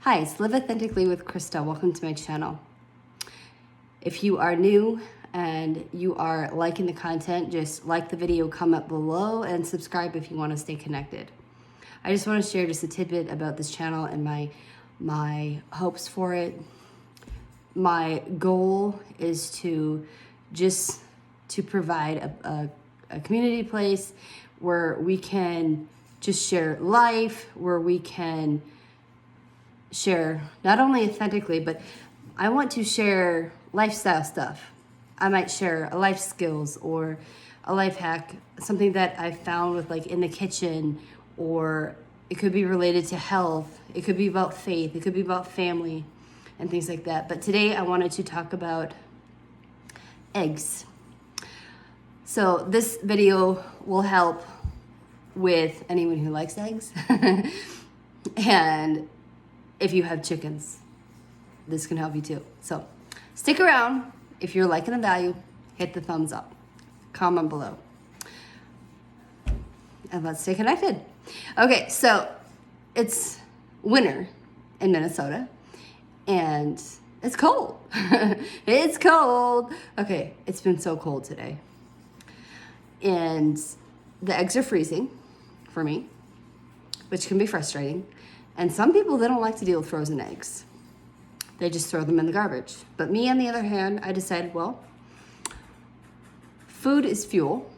Hi, it's Live Authentically with Krista. Welcome to my channel. If you are new and you are liking the content, just like the video, comment below, and subscribe if you want to stay connected. I just want to share just a tidbit about this channel and my hopes for it. My goal is to provide a community place where we can just share life, where we can share not only authentically, but I want to share lifestyle stuff. I might share a life skills or a life hack, something that I found with like in the kitchen, or it could be related to health. It could be about faith. It could be about family and things like that. But today I wanted to talk about eggs. So this video will help with anyone who likes eggs. And if you have chickens, this can help you too. So stick around. If you're liking the value, hit the thumbs up, comment below, and let's stay connected. Okay, so it's winter in Minnesota and it's cold. It's cold. Okay, it's been so cold today. And the eggs are freezing for me, which can be frustrating. And some people, they don't like to deal with frozen eggs. They just throw them in the garbage. But me, on the other hand, I decided, well, food is fuel.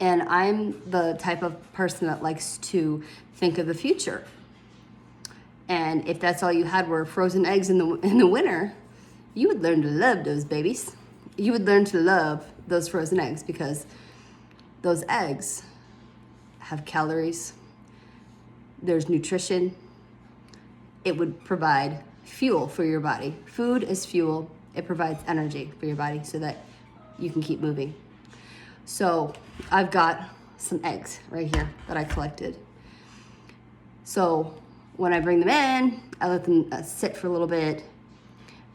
And I'm the type of person that likes to think of the future. And if that's all you had were frozen eggs in the winter, you would learn to love those babies. You would learn to love those frozen eggs because those eggs have calories. There's nutrition. It would provide fuel for your body. Food is fuel. It provides energy for your body so that you can keep moving. So I've got some eggs right here that I collected. So when I bring them in, I let them sit for a little bit,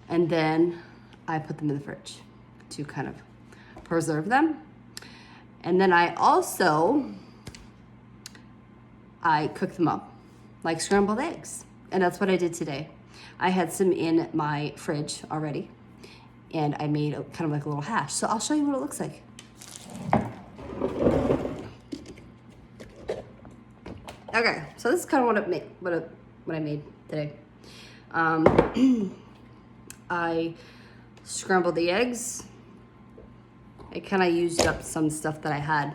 and then I put them in the fridge to kind of preserve them. And then I cook them up like scrambled eggs. And that's what I did today. I had some in my fridge already, and I made kind of like a little hash. So I'll show you what it looks like. Okay, so this is kind of what I made today. I scrambled the eggs. I kind of used up some stuff that I had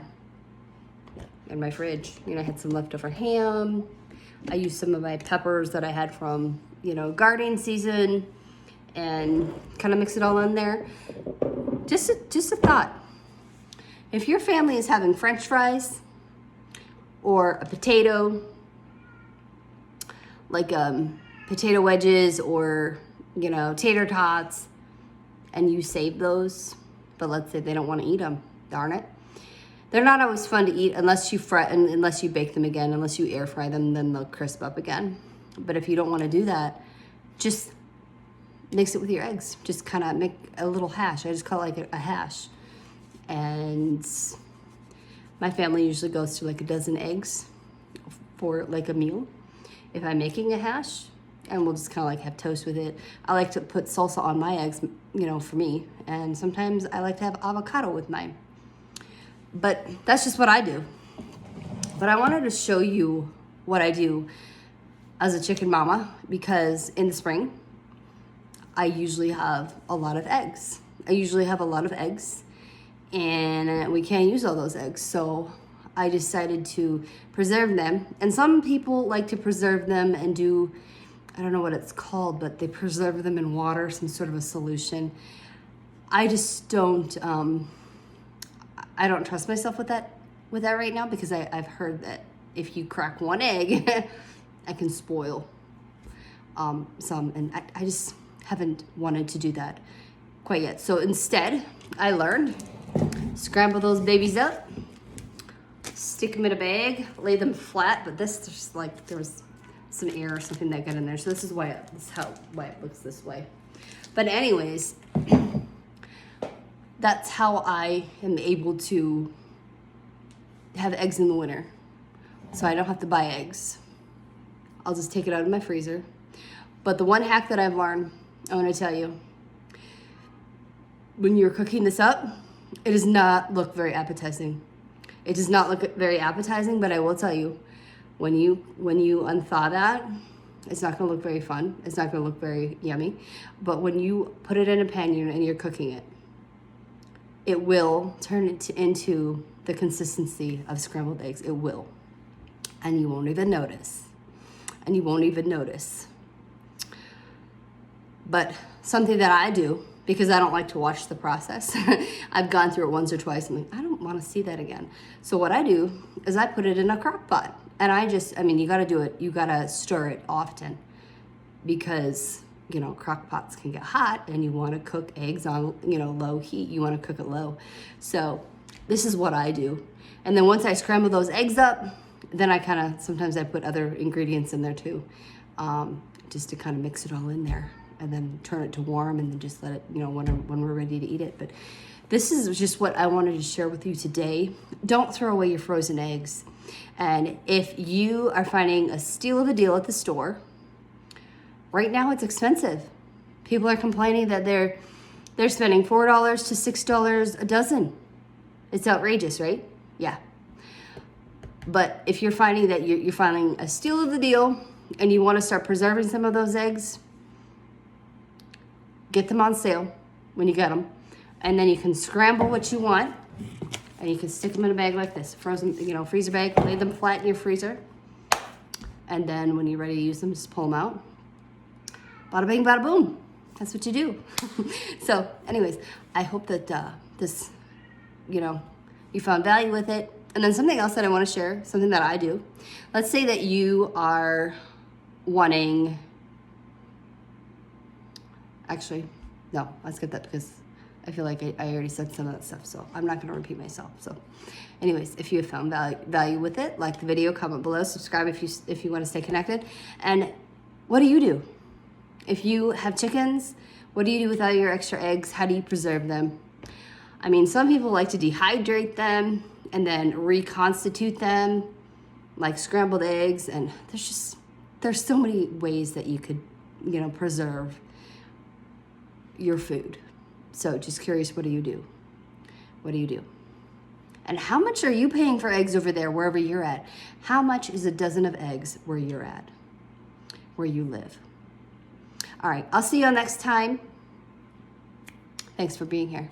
in my fridge. You know, I had some leftover ham. I used some of my peppers that I had from, gardening season, and kind of mix it all in there. Just a thought. If your family is having French fries or a potato, like potato wedges or, tater tots, and you save those, but let's say they don't want to eat them, darn it. They're not always fun to eat unless you unless you bake them again, unless you air fry them, then they'll crisp up again. But if you don't want to do that, just mix it with your eggs. Just kind of make a little hash. I just call it like a hash. And my family usually goes to like a dozen eggs for like a meal if I'm making a hash, and we'll just kind of like have toast with it. I like to put salsa on my eggs, for me. And sometimes I like to have avocado with mine. But that's just what I do. But I wanted to show you what I do as a chicken mama, because in the spring, I usually have a lot of eggs. And we can't use all those eggs. So I decided to preserve them. And some people like to preserve them and do, I don't know what it's called, but they preserve them in water, some sort of a solution. I just don't, I don't trust myself with that right now, because I've heard that if you crack one egg, I can spoil some, and I just haven't wanted to do that quite yet. So instead, I learned, scramble those babies up, stick them in a bag, lay them flat, but this, just like there was some air or something that got in there. So this is why it looks this way. But anyways, that's how I am able to have eggs in the winter. So I don't have to buy eggs. I'll just take it out of my freezer, But the one hack that I've learned, I want to tell you, when you're cooking this up, it does not look very appetizing. It does not look very appetizing, but I will tell you, when you unthaw that, it's not gonna look very fun. It's not gonna look very yummy. But when you put it in a pan and you're cooking it, it will turn it into the consistency of scrambled eggs. It will. And you won't even notice. And you won't even notice. But something that I do, because I don't like to watch the process, I've gone through it once or twice. I'm like, I don't want to see that again. So what I do is I put it in a crock pot. And I mean, you got to do it. You got to stir it often because, you know, crock pots can get hot and you want to cook eggs on, you know, low heat. You want to cook it low. So this is what I do. And then once I scramble those eggs up, then sometimes I put other ingredients in there too, just to kind of mix it all in there. And then turn it to warm and then just let it, you know, when we're ready to eat it. But this is just what I wanted to share with you today. Don't throw away your frozen eggs. And if you are finding a steal of a deal at the store, right now it's expensive. People are complaining that they're spending $4 to $6 a dozen. It's outrageous, right? Yeah. But if you're finding that you're finding a steal of the deal and you want to start preserving some of those eggs, get them on sale when you get them. And then you can scramble what you want. And you can stick them in a bag like this. Frozen, you know, freezer bag. Lay them flat in your freezer. And then when you're ready to use them, just pull them out. Bada bing, bada boom. That's what you do. So anyways, I hope that this, you know, you found value with it. And then something else that I want to share, something that I do. Let's say that you are wanting... Actually, no, let's get that because I feel like I already said some of that stuff, so I'm not going to repeat myself. So anyways, if you have found value with it, like the video, comment below, subscribe if you want to stay connected. And what do you do? If you have chickens, what do you do with all your extra eggs? How do you preserve them? I mean, some people like to dehydrate them and then reconstitute them like scrambled eggs, and there's so many ways that you could, you know, preserve your food. So just curious, what do you do? What do you do? And how much are you paying for eggs over there, wherever you're at? How much is a dozen of eggs where you're at, where you live? All right, I'll see you next time. Thanks for being here.